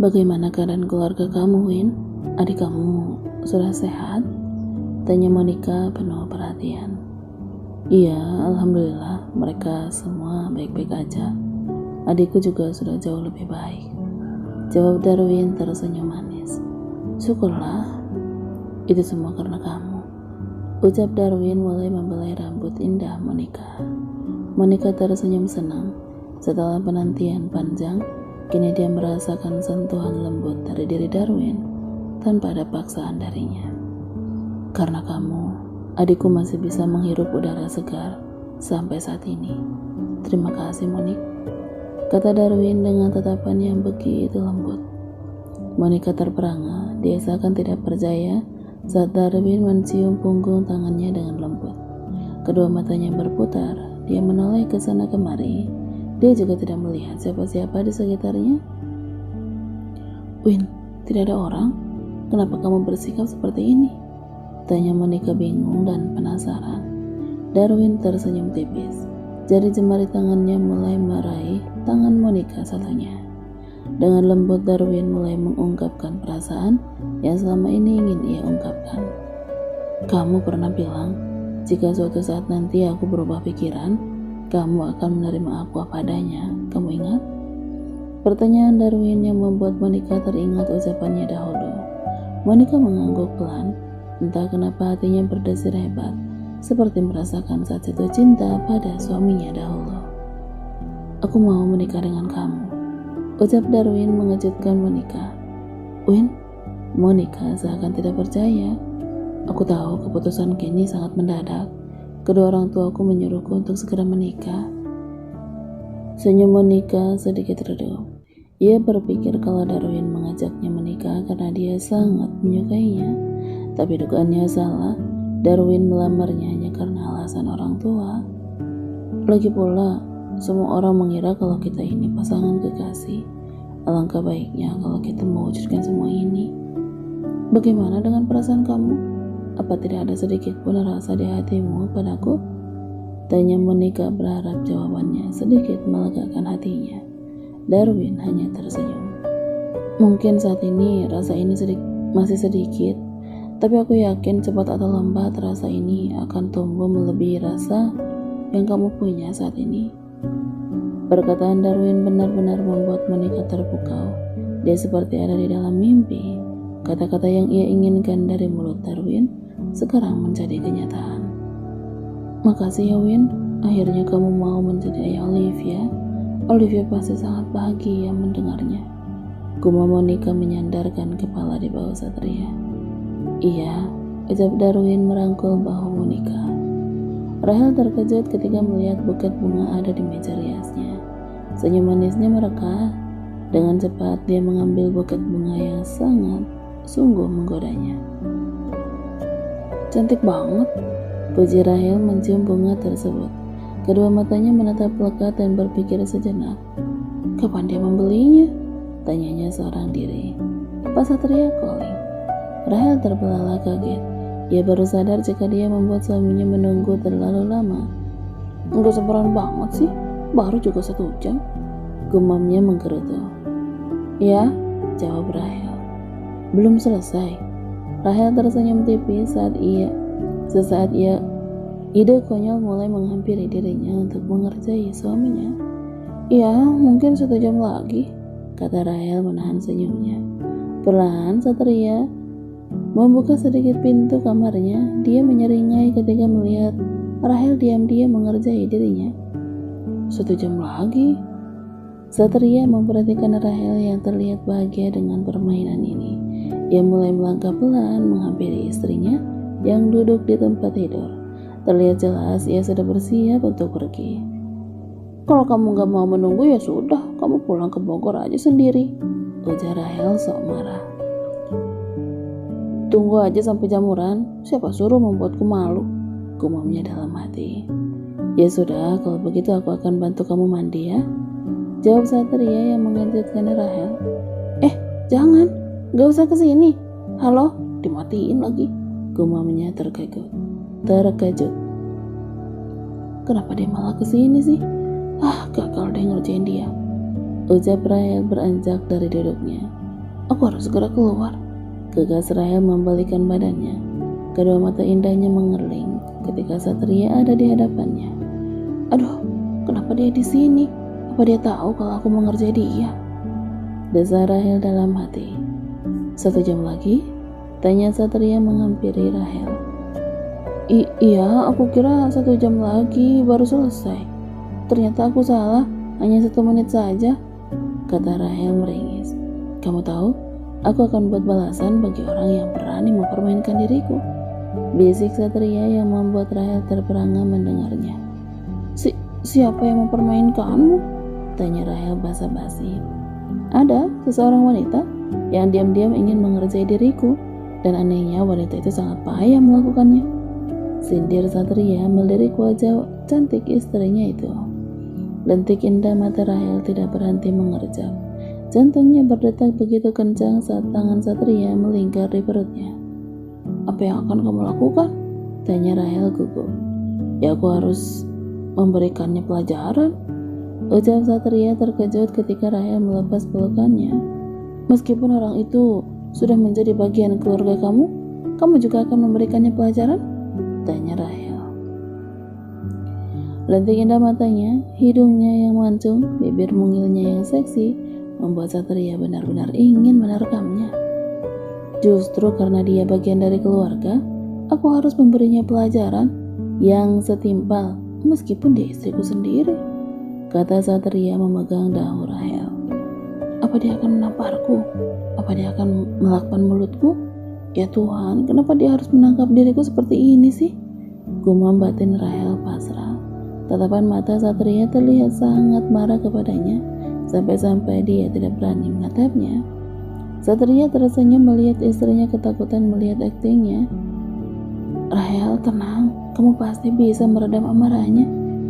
Bagaimana keadaan keluarga kamu, Win? Adik kamu sudah sehat? Tanya Monica penuh perhatian. Iya, alhamdulillah mereka semua baik-baik aja. Adikku juga sudah jauh lebih baik. Jawab Darwin tersenyum manis. Syukurlah, itu semua karena kamu. Ucap Darwin mulai membelai rambut indah Monica. Monica tersenyum senang. Setelah penantian panjang, kini dia merasakan sentuhan lembut dari diri Darwin tanpa ada paksaan darinya. Karena kamu, adikku masih bisa menghirup udara segar sampai saat ini. Terima kasih, Monik, kata Darwin dengan tatapan yang begitu lembut. Monica terperangah, dia seakan tidak percaya saat Darwin mencium punggung tangannya dengan lembut. Kedua matanya berputar, dia menoleh ke sana kemari. Dia juga tidak melihat siapa-siapa di sekitarnya. Win, tidak ada orang? Kenapa kamu bersikap seperti ini? Tanya Monica bingung dan penasaran. Darwin tersenyum tipis. Jari jemari tangannya mulai meraih tangan Monica satunya. Dengan lembut Darwin mulai mengungkapkan perasaan yang selama ini ingin ia ungkapkan. Kamu pernah bilang, jika suatu saat nanti aku berubah pikiran, kamu akan menerima aku apa adanya. Kamu ingat? Pertanyaan Darwin yang membuat Monica teringat ucapannya dahulu. Monica mengangguk pelan. Entah kenapa hatinya berdesir hebat, seperti merasakan saat jatuh cinta pada suaminya dahulu. Aku mau menikah dengan kamu, ucap Darwin mengejutkan Monica. Win, Monica seakan tidak percaya. Aku tahu keputusan kini sangat mendadak. Kedua orang tuaku menyuruhku untuk segera menikah. Senyum Monica sedikit redup. Ia berpikir kalau Darwin mengajaknya menikah karena dia sangat menyukainya. Tapi dugaannya salah. Darwin melamarnya hanya karena alasan orang tua. Lagi pula, semua orang mengira kalau kita ini pasangan kekasih. Alangkah baiknya kalau kita mewujudkan semua ini. Bagaimana dengan perasaan kamu? Apa tidak ada sedikit pun rasa di hatimu padaku? Tanya Monica berharap jawabannya sedikit melegakan hatinya. Darwin hanya tersenyum. Mungkin saat ini rasa ini masih sedikit, tapi aku yakin cepat atau lambat rasa ini akan tumbuh melebihi rasa yang kamu punya saat ini. Perkataan Darwin benar-benar membuat Monica terpukau. Dia seperti ada di dalam mimpi. Kata-kata yang ia inginkan dari mulut Darwin sekarang menjadi kenyataan. Makasih ya Win, akhirnya kamu mau menjadi ayah Olivia. Olivia pasti sangat bahagia mendengarnya. Gumam Monica menyandarkan kepala di bawah Satria. Iya, ucap Darwin merangkul bahu Monica. Rahel terkejut ketika melihat buket bunga ada di meja riasnya. Senyum manisnya mereka. Dengan cepat dia mengambil buket bunga yang sangat sungguh menggodanya. Cantik banget, puji Rahel mencium bunga tersebut. Kedua matanya menatap lekat dan berpikir sejenak. Kapan dia membelinya? Tanyanya seorang diri. Pak Satria calling. Rahel terbelalak kaget. Ia baru sadar jika dia membuat suaminya menunggu terlalu lama. Enggak sabaran banget sih, baru juga 1 jam. Gumamnya menggerutu. Ya, jawab Rahel. Belum selesai. Rahel tersenyum tipis sesaat ide konyol mulai menghampiri dirinya untuk mengerjai suaminya. Ya, mungkin 1 jam lagi, kata Rahel menahan senyumnya. Perlahan Satria membuka sedikit pintu kamarnya. Dia menyeringai ketika melihat Rahel diam-diam mengerjai dirinya. 1 jam lagi. Satria memperhatikan Rahel yang terlihat bahagia dengan permainan ini. Ia mulai melangkah pelan menghampiri istrinya yang duduk di tempat tidur. Terlihat jelas ia sudah bersiap untuk pergi. Kalau kamu gak mau menunggu ya sudah, kamu pulang ke Bogor aja sendiri, ujar Rahel sok marah. Tunggu aja sampai jamuran, siapa suruh membuatku malu, gumamnya dalam hati. Ya sudah, kalau begitu aku akan bantu kamu mandi ya, jawab Satria yang mengejutkan Rahel. Jangan, gak usah kesini. Halo, dimatiin lagi, gumamnya terkejut. Kenapa dia malah kesini sih? Gagal deh ngerjain dia, ucap Rahel beranjak dari duduknya. Aku harus segera keluar. Gegas Rahel membalikkan badannya. Kedua mata indahnya mengerling ketika Satria ada di hadapannya. Aduh, kenapa dia di sini? Apa dia tahu kalau aku mengerjai dia? Desa Rahel dalam hati. 1 jam lagi? Tanya Satria menghampiri Rahel. Iya, aku kira 1 jam lagi baru selesai. Ternyata aku salah, hanya 1 menit saja, kata Rahel meringis. Kamu tahu, aku akan buat balasan bagi orang yang berani mempermainkan diriku, bisik Satria yang membuat Rahel terperangah mendengarnya. Siapa yang mempermainkanmu? Tanya Rahel basa-basi. Ada seseorang wanita yang diam-diam ingin mengerjai diriku, dan anehnya wanita itu sangat payah melakukannya, sindir Satria melirik wajah cantik istrinya itu. Lentik indah mata Rahel tidak berhenti mengerjak. Jantungnya berdetak begitu kencang saat tangan Satria melingkar di perutnya. Apa yang akan kamu lakukan? Tanya Rahel gugup. Ya, aku harus memberikannya pelajaran, ucap Satria terkejut ketika Rahel melepas pelukannya. Meskipun orang itu sudah menjadi bagian keluarga kamu, kamu juga akan memberikannya pelajaran? Tanya Rahel. Lentik indah matanya, hidungnya yang mancung, bibir mungilnya yang seksi, membuat Satria benar-benar ingin menerkamnya. Justru karena dia bagian dari keluarga, aku harus memberinya pelajaran yang setimpal meskipun dia istriku sendiri, kata Satria memegang dahu Rahel. Apa dia akan menamparku? Apa dia akan melakban mulutku? Ya Tuhan, kenapa dia harus menangkap diriku seperti ini sih? Gumam batin Rahel pasrah. Tatapan mata Satria terlihat sangat marah kepadanya, sampai-sampai dia tidak berani menatapnya. Satria tersenyum melihat istrinya ketakutan melihat aktingnya. Rahel, tenang, kamu pasti bisa meredam amarahnya.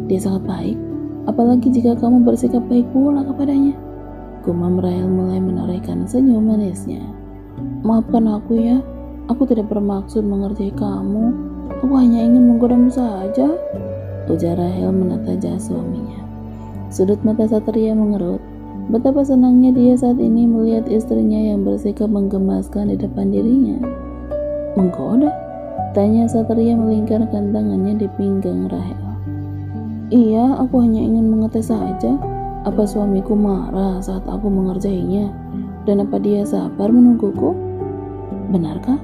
Dia sangat baik, apalagi jika kamu bersikap baik pula kepadanya. Gumam Rahel mulai menorehkan senyum manisnya. Maafkan aku ya, aku tidak bermaksud mengerjai kamu. Aku hanya ingin menggodamu saja, ujar Rahel menata jas suaminya. Sudut mata Satria mengerut. Betapa senangnya dia saat ini melihat istrinya yang bersikap menggemaskan di depan dirinya. Menggoda? Tanya Satria melingkarkan tangannya di pinggang Rahel. Iya, aku hanya ingin mengetes saja. Apa suamiku marah saat aku mengerjainya? Dan apa dia sabar menungguku? Benarkah?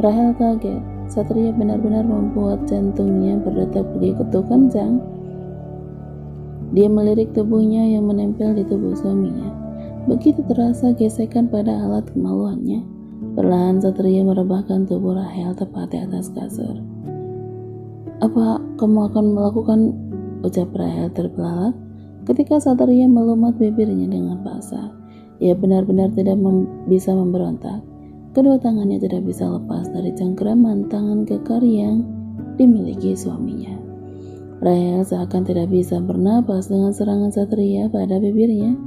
Rahel kaget. Satria benar-benar membuat jantungnya berdetak begitu kencang. Dia melirik tubuhnya yang menempel di tubuh suaminya. Begitu terasa gesekan pada alat kemaluannya. Perlahan Satria merebahkan tubuh Rahel tepat di atas kasur. Apa kamu akan melakukan? Ucap Rahel terbelalak ketika Satria melumat bibirnya dengan basah. Ia benar-benar tidak bisa memberontak. Kedua tangannya tidak bisa lepas dari cengkeraman tangan kekar yang dimiliki suaminya. Rahel seakan tidak bisa bernapas dengan serangan Satria pada bibirnya.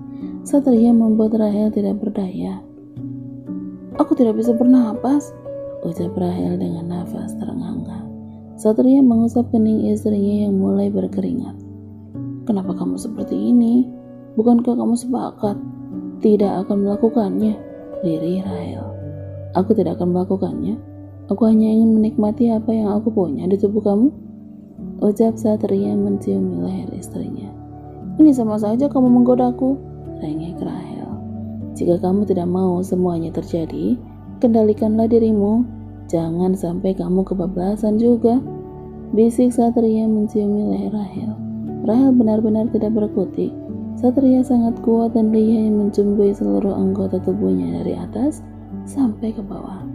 Satria membuat Rahel tidak berdaya. Aku tidak bisa bernapas, ucap Rahel dengan nafas terengah-engah. Satria mengusap kening istrinya yang mulai berkeringat. Kenapa kamu seperti ini? Bukankah kamu sepakat tidak akan melakukannya? Lirih Rahel. Aku tidak akan melakukannya. Aku hanya ingin menikmati apa yang aku punya di tubuh kamu, ucap Satria mencium leher istrinya. Ini sama saja kamu menggodaku, rengek Rahel. Jika kamu tidak mau semuanya terjadi, kendalikanlah dirimu. Jangan sampai kamu kebablasan juga, bisik Satria menciumi leher Rahel. Rahel benar-benar tidak berkutik. Satria sangat kuat dan lihai mencumbui seluruh anggota tubuhnya dari atas sampai ke bawah.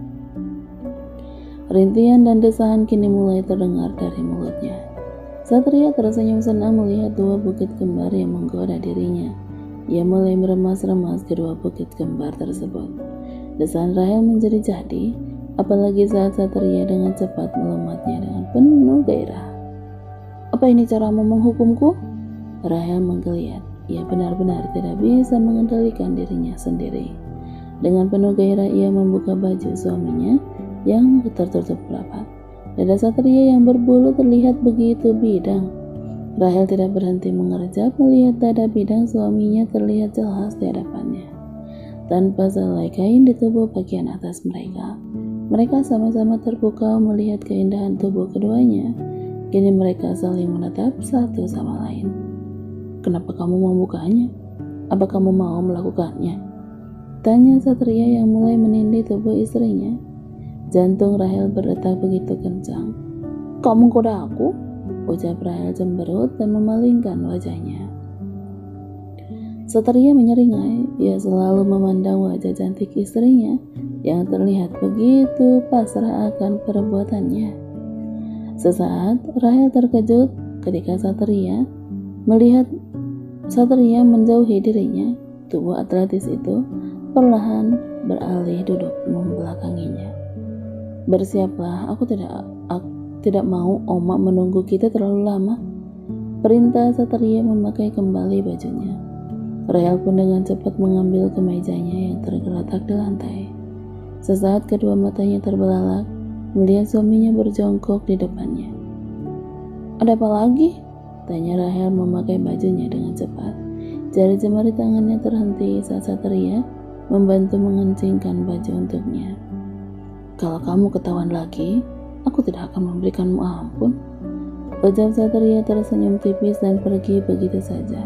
Rintihan dan desahan kini mulai terdengar dari mulutnya. Satria tersenyum senang melihat 2 bukit kembar yang menggoda dirinya. Ia mulai meremas-remas kedua bukit kembar tersebut. Desahan Rahel menjadi jadi, apalagi saat Satria dengan cepat melumatnya dengan penuh gairah. Apa ini caramu menghukumku? Rahel menggeliat. Ia benar-benar tidak bisa mengendalikan dirinya sendiri. Dengan penuh gairah ia membuka baju suaminya yang tertutup rapat. Dada Satria yang berbulu terlihat begitu bidang. Rahel tidak berhenti mengerjap melihat dada bidang suaminya terlihat jelas di hadapannya. tanpa selai kain di tubuh bagian atas mereka. Mereka sama-sama terpukau melihat keindahan tubuh keduanya. Kini mereka saling menatap satu sama lain. "Kenapa kamu membukanya? Apa kamu mau melakukannya?" tanya Satria yang mulai menindih tubuh istrinya. Jantung Rahel berdetak begitu kencang. "Kamu goda aku?" ucap Rahel cemberut dan memalingkan wajahnya. Satria menyeringai. Ia selalu memandang wajah cantik istrinya yang terlihat begitu pasrah akan perbuatannya. Sesaat Rahel terkejut ketika Satria melihat Satria menjauhi dirinya. Tubuh atletis itu perlahan beralih duduk membelakanginya. "Bersiaplah, aku tidak mau Oma menunggu kita terlalu lama," perintah Satria memakai kembali bajunya. Rahel pun dengan cepat mengambil kemejanya yang tergeletak di lantai. Sesaat kedua matanya terbelalak melihat suaminya berjongkok di depannya. "Ada apa lagi?" tanya Rahel memakai bajunya dengan cepat. Jari jemari tangannya terhenti saat Satria membantu mengencingkan baju untuknya. "Kalau kamu ketahuan lagi, aku tidak akan memberikanmu ampun," ucap Satria tersenyum tipis dan pergi begitu saja.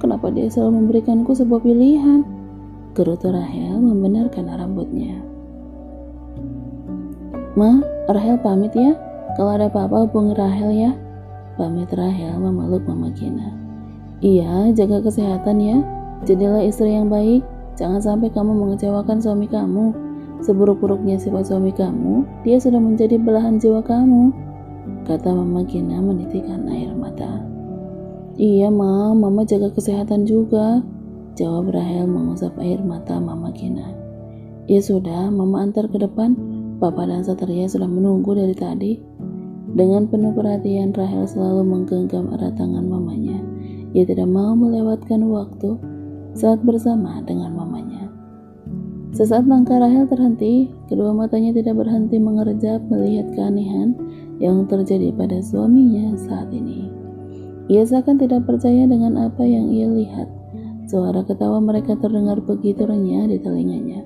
"Kenapa dia selalu memberikanku sebuah pilihan?" gerutu Rahel membenarkan rambutnya. "Ma, Rahel pamit ya. Kalau ada apa-apa hubungi Rahel ya," pamit Rahel memeluk Mama Gina. "Iya, jaga kesehatan ya. Jadilah istri yang baik. Jangan sampai kamu mengecewakan suami kamu. Seburuk-buruknya sifat suami kamu, dia sudah menjadi belahan jiwa kamu," kata Mama Gina menitikkan air mata. "Iya Ma, Mama jaga kesehatan juga," jawab Rahel mengusap air mata Mama Gina. "Ya sudah, Mama antar ke depan. Papa dan Satria sudah menunggu dari tadi." Dengan penuh perhatian, Rahel selalu menggenggam erat tangan mamanya. Ia tidak mau melewatkan waktu saat bersama dengan mamanya. Sesaat langkah Rahel terhenti, kedua matanya tidak berhenti mengerjap melihat keanehan yang terjadi pada suaminya saat ini. Ia seakan tidak percaya dengan apa yang ia lihat. Suara ketawa mereka terdengar begitu renyah di telinganya.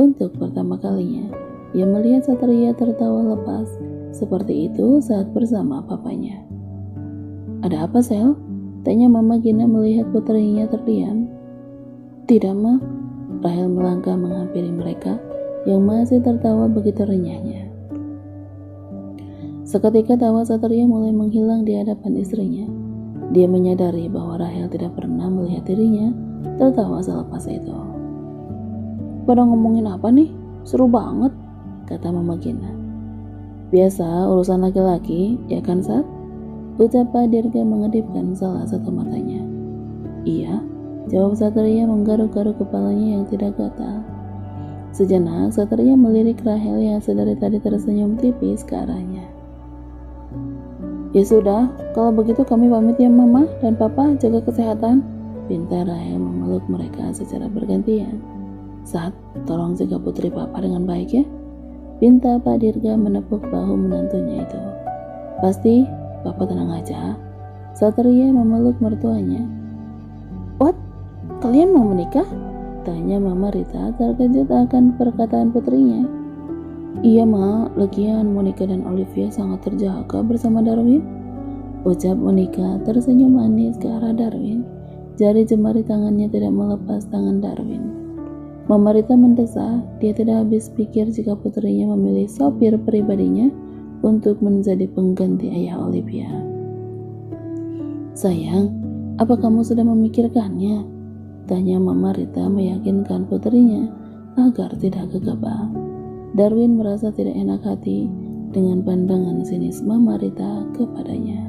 Untuk pertama kalinya, ia melihat Satria tertawa lepas seperti itu saat bersama papanya. "Ada apa, Sel?" tanya Mama Gina melihat putrinya terdiam. "Tidak, Ma." Rahel melangkah menghampiri mereka yang masih tertawa begitu renyahnya. Seketika tawa Satria mulai menghilang di hadapan istrinya. Dia menyadari bahwa Rahel tidak pernah melihat dirinya tertawa selepas itu. "Pada ngomongin apa nih? Seru banget," kata Mama Gina. "Biasa urusan laki-laki, ya kan Sat?" ucap Pak Dirga mengedipkan salah satu matanya. "Iya," jawab Satria menggaruk-garuk kepalanya yang tidak gatal. Sejenak Satria melirik Rahel yang sedari tadi tersenyum tipis ke arahnya. "Ya sudah, kalau begitu kami pamit ya Mama dan Papa, jaga kesehatan," pinta Rahel memeluk mereka secara bergantian. "Sat, tolong jaga putri Papa dengan baik ya," pinta Pak Dirga menepuk bahu menantunya itu. "Pasti, Papa tenang aja." Satria memeluk mertuanya. "What? Kalian mau menikah?" tanya Mama Rita terkejut akan perkataan putrinya. "Iya Ma, lagian Monica dan Olivia sangat terjaga bersama Darwin," ucap Monica tersenyum manis ke arah Darwin. Jari jemari tangannya tidak melepas tangan Darwin. Mama Rita mendesak. Dia tidak habis pikir jika putrinya memilih sopir pribadinya untuk menjadi pengganti ayah Olivia. "Sayang, apa kamu sudah memikirkannya?" tanya Mama Rita meyakinkan putrinya agar tidak gegabah. Darwin merasa tidak enak hati dengan pandangan sinis Mama Rita kepadanya.